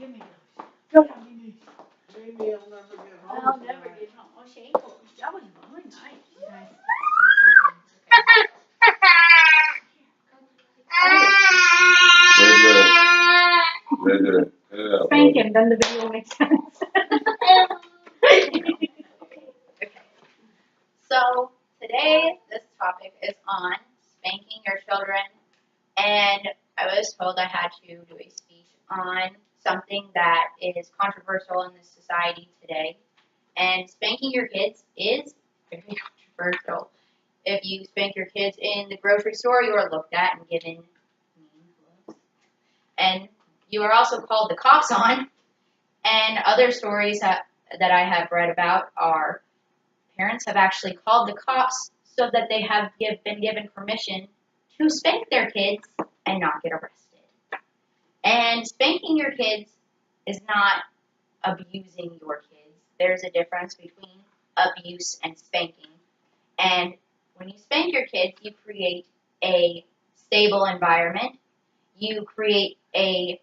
give me those. Go down, Mimi. Maybe I'll never get home. I'll never get home. Oh, Shane, that was really nice. You guys They did. spank him, then the video makes sense. Okay. So today this topic is on spanking your children, and I was told I had to do a speech on something that is controversial in this society today. And spanking your kids is very controversial. If you spank your kids in the grocery store, you are looked at and given mean looks. And you are also called the cops on. And other stories that I have read about are parents have actually called the cops so that they have been given permission to spank their kids and not get arrested. And spanking your kids is not abusing your kids. There's a difference between abuse and spanking. And when you spank your kids, you create a stable environment. You create a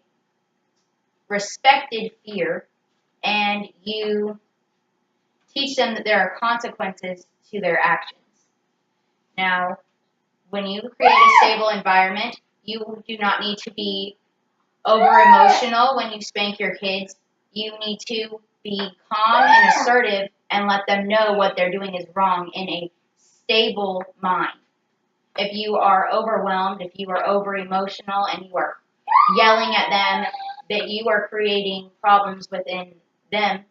respected fear, and you teach them that there are consequences to their actions. Now, when you create a stable environment, you do not need to be over emotional when you spank your kids. You need to be calm and assertive and let them know what they're doing is wrong in a stable mind. If you are overwhelmed, if you are over emotional and you are yelling at them, that you are creating problems within them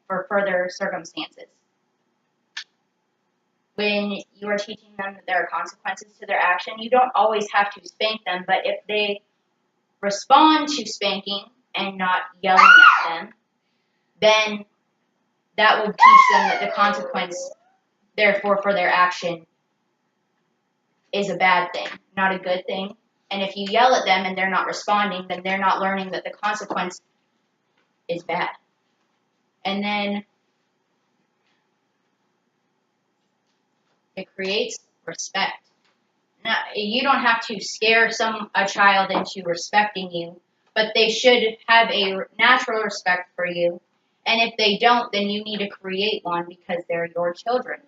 for further circumstances. When you are teaching them that there are consequences to their action, you don't always have to spank them, but if they respond to spanking and not yelling at them, then that will teach them that the consequence, therefore, for their action is a bad thing, not a good thing. And if you yell at them and they're not responding, then they're not learning that the consequence is bad. And then it creates respect. Now, you don't have to scare a child into respecting you, but they should have a natural respect for you. And if they don't, then you need to create one because they're your children.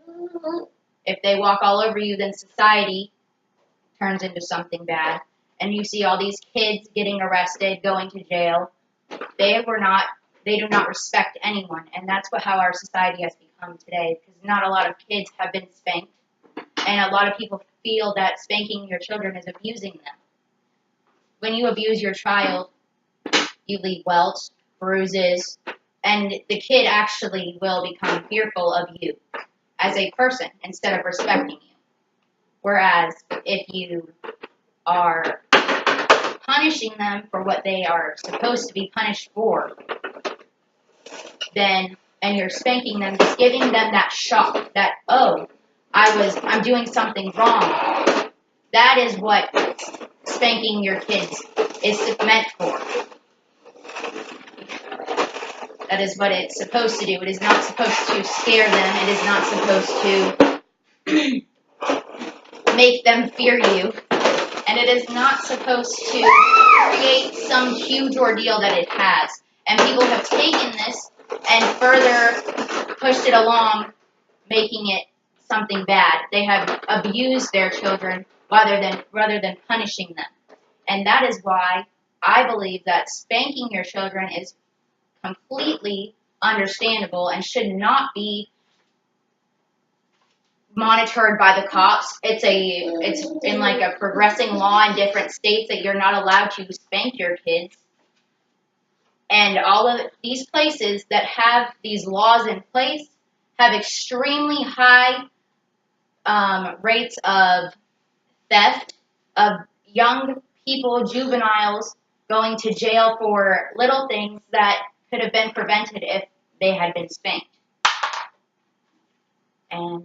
If they walk all over you, then society turns into something bad. And you see all these kids getting arrested, going to jail. They do not respect anyone. And that's how our society has become today, because not a lot of kids have been spanked. And a lot of people feel that spanking your children is abusing them. When you abuse your child, you leave welts, bruises, and the kid actually will become fearful of you as a person instead of respecting you. Whereas if you are punishing them for what they are supposed to be punished for, and you're spanking them, just giving them that shock, that, oh, I'm doing something wrong. That is what spanking your kids is meant for. That is what it's supposed to do. It is not supposed to scare them. It is not supposed to make them fear you. And it is not supposed to create some huge ordeal that it has. And people have taken this and further pushed it along, making it something bad. They have abused their children rather than punishing them. And that is why I believe that spanking your children is completely understandable and should not be monitored by the cops. It's in like a progressing law in different states that you're not allowed to spank your kids. And all of these places that have these laws in place have extremely high rates of theft, of young people, juveniles, going to jail for little things that could have been prevented if they had been spanked. And